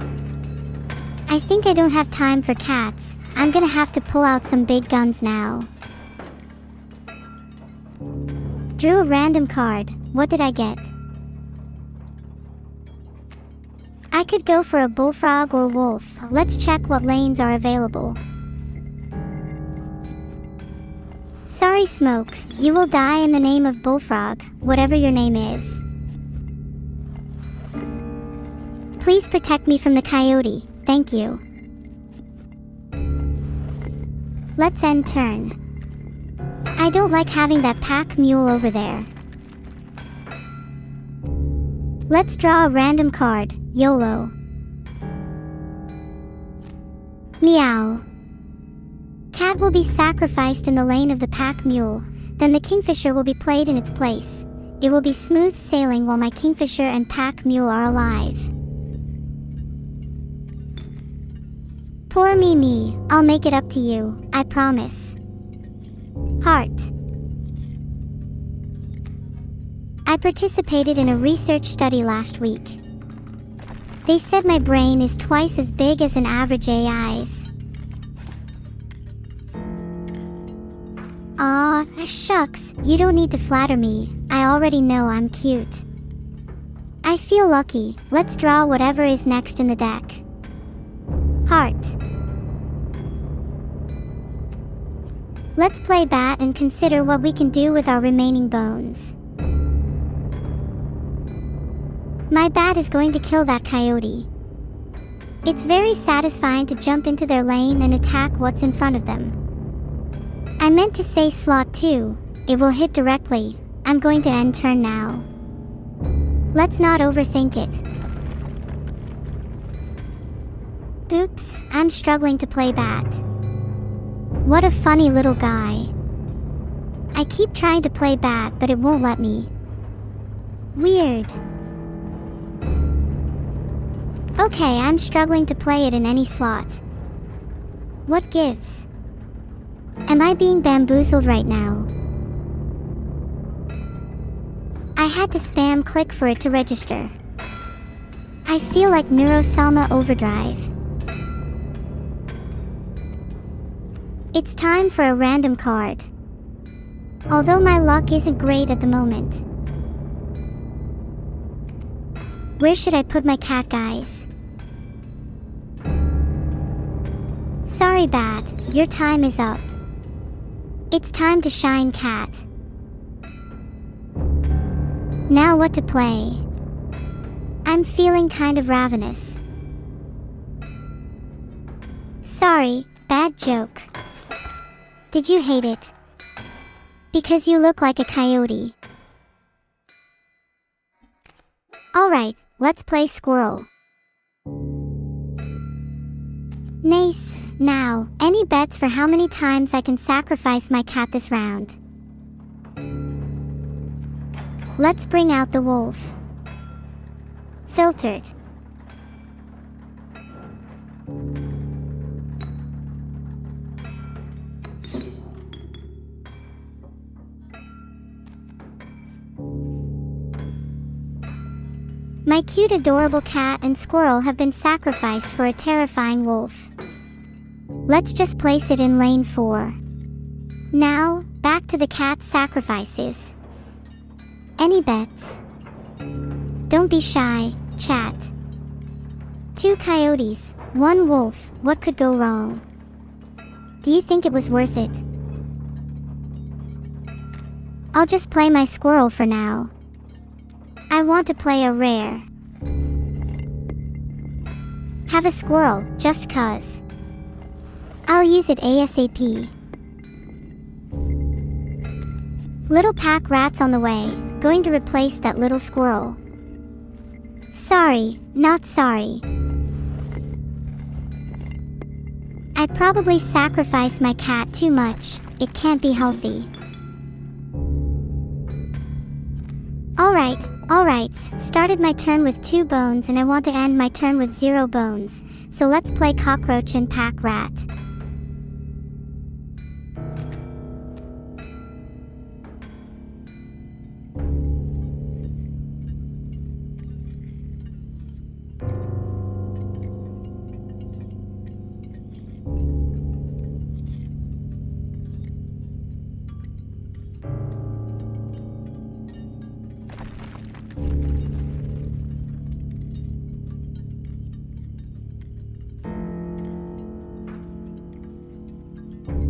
I think I don't have time for cats. I'm gonna have to pull out some big guns now. Drew a random card. What did I get? I could go for a bullfrog or wolf. Let's check what lanes are available. Sorry, Smoke. You will die in the name of bullfrog, whatever your name is. Please protect me from the coyote. Thank you. Let's end turn. I don't like having that pack mule over there. Let's draw a random card. YOLO. Meow. Cat will be sacrificed in the lane of the pack mule. Then the kingfisher will be played in its place. It will be smooth sailing while my kingfisher and pack mule are alive. Poor me. I'll make it up to you. I promise. Heart. I participated in a research study last week. They said my brain is twice as big as an average AI's. Aw, shucks, you don't need to flatter me. I already know I'm cute. I feel lucky. Let's draw whatever is next in the deck. Heart. Let's play bat and consider what we can do with our remaining bones. My bat is going to kill that coyote. It's very satisfying to jump into their lane and attack what's in front of them. I meant to say slot 2. It will hit directly. I'm going to end turn now. Let's not overthink it. Oops, I'm struggling to play bat. What a funny little guy. I keep trying to play bat, but it won't let me. Weird. Okay, I'm struggling to play it in any slot. What gives? Am I being bamboozled right now? I had to spam click for it to register. I feel like neurosama overdrive. It's time for a random card. Although my luck isn't great at the moment. Where should I put my cat, guys? Sorry, Bat, your time is up. It's time to shine, cat. Now what to play? I'm feeling kind of ravenous. Sorry, bad joke. Did you hate it? Because you look like a coyote. Alright, let's play squirrel. Nice. Now, any bets for how many times I can sacrifice my cat this round? Let's bring out the wolf. Filtered. My cute adorable cat and squirrel have been sacrificed for a terrifying wolf. Let's just place it in lane 4. Now, back to the cat's sacrifices. Any bets? Don't be shy, chat. 2 coyotes, 1 wolf, what could go wrong? Do you think it was worth it? I'll just play my squirrel for now. I want to play a rare. Have a squirrel, just cuz. I'll use it ASAP. Little pack rats on the way, going to replace that little squirrel. Sorry, not sorry. I probably sacrificed my cat too much, it can't be healthy. Alright, started my turn with 2 bones and I want to end my turn with 0 bones, so let's play cockroach and pack rat.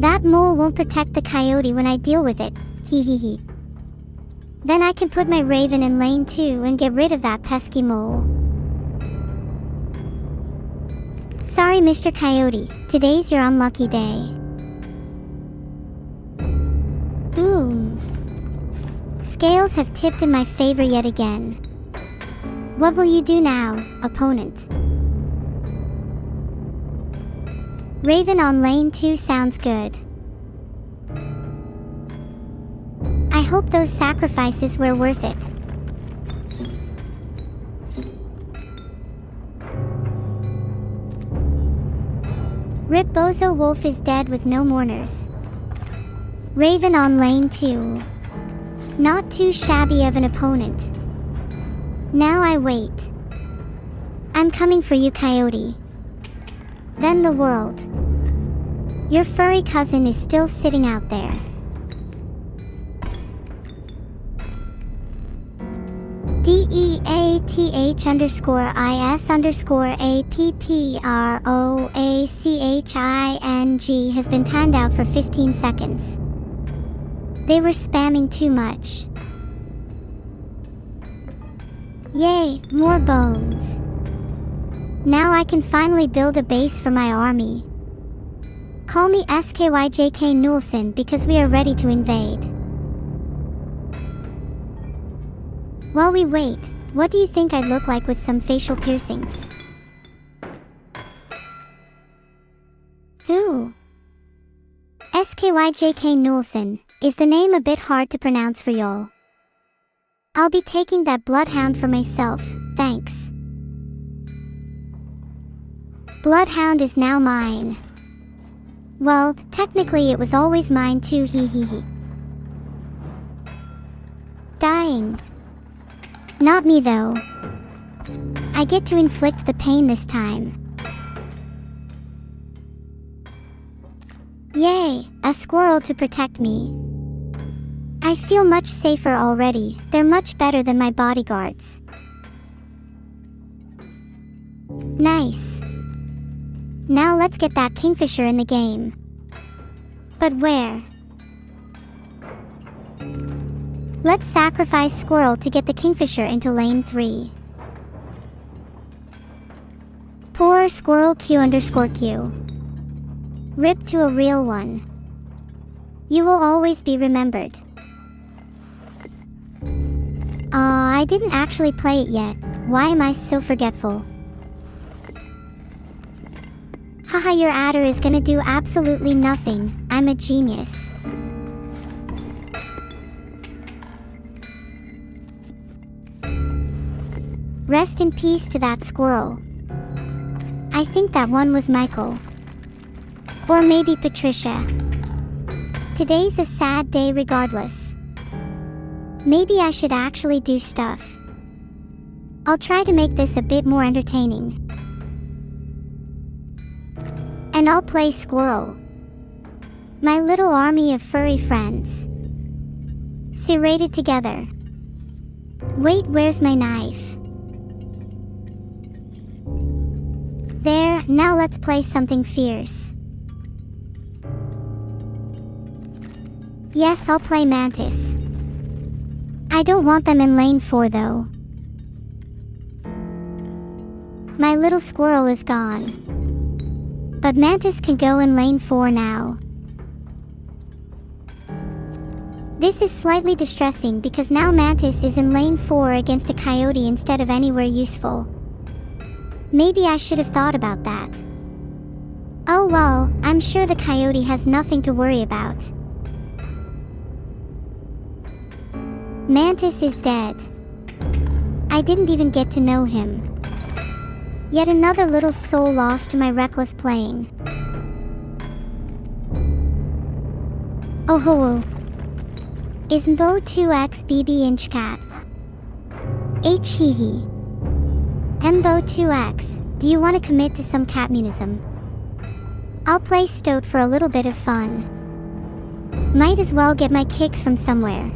That mole won't protect the coyote when I deal with it, hee. Then I can put my raven in lane 2 and get rid of that pesky mole. Sorry, Mr. Coyote, today's your unlucky day. Boom. Scales have tipped in my favor yet again. What will you do now, opponent? Raven on lane 2 sounds good. I hope those sacrifices were worth it. Rip Bozo Wolf is dead with no mourners. Raven on lane 2. Not too shabby of an opponent. Now I wait. I'm coming for you, Coyote. Then the world. Your furry cousin is still sitting out there. DEATH_IS_APPROACHING has been timed out for 15 seconds. They were spamming too much. Yay, more bones. Now I can finally build a base for my army. Call me SKYJK Newelson because we are ready to invade. While we wait, what do you think I'd look like with some facial piercings? Who? SKYJK Newelson, is the name a bit hard to pronounce for y'all? I'll be taking that bloodhound for myself, thanks. Bloodhound is now mine. Well, technically it was always mine too, hee. Dying. Not me though. I get to inflict the pain this time. Yay, a squirrel to protect me. I feel much safer already. They're much better than my bodyguards. Nice. Now let's get that kingfisher in the game. But where? Let's sacrifice squirrel to get the kingfisher into lane 3. Poor squirrel Q_Q. RIP to a real one. You will always be remembered. I didn't actually play it yet. Why am I so forgetful? Haha, your adder is gonna do absolutely nothing. I'm a genius. Rest in peace to that squirrel. I think that one was Michael. Or maybe Patricia. Today's a sad day regardless. Maybe I should actually do stuff. I'll try to make this a bit more entertaining. And I'll play squirrel. My little army of furry friends. Serrated together. Wait, where's my knife? There, now let's play something fierce. Yes, I'll play Mantis. I don't want them in lane 4 though. My little squirrel is gone. But Mantis can go in lane 4 now. This is slightly distressing because now Mantis is in lane 4 against a coyote instead of anywhere useful. Maybe I should have thought about that. Oh well, I'm sure the coyote has nothing to worry about. Mantis is dead. I didn't even get to know him. Yet another little soul lost to my reckless playing. Oh ho. Is Mbo 2x BB inch cat? H hee hee. Mbo 2x, do you want to commit to some catmunism? I'll play Stoat for a little bit of fun. Might as well get my kicks from somewhere.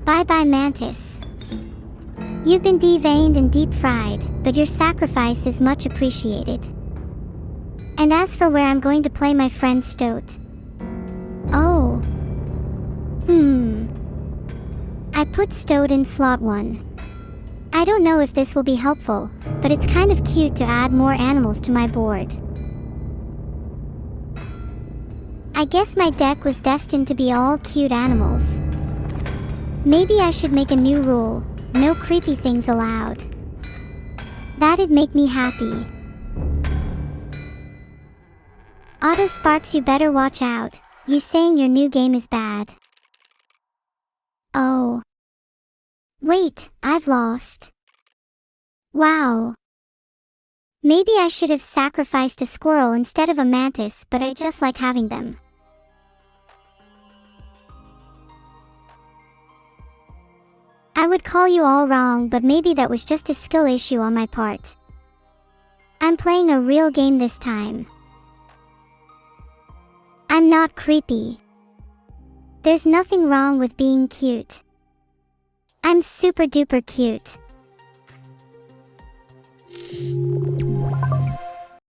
Bye bye Mantis. You've been deveined and deep fried, but your sacrifice is much appreciated. And as for where I'm going to play my friend Stoat. Oh. I put Stoat in slot 1. I don't know if this will be helpful, but it's kind of cute to add more animals to my board. I guess my deck was destined to be all cute animals. Maybe I should make a new rule, no creepy things allowed. That'd make me happy. Auto Sparks, you better watch out. You saying your new game is bad. Oh. Wait, I've lost. Wow. Maybe I should have sacrificed a squirrel instead of a mantis, but I just like having them. I would call you all wrong, but maybe that was just a skill issue on my part. I'm playing a real game this time. I'm not creepy. There's nothing wrong with being cute. I'm super duper cute.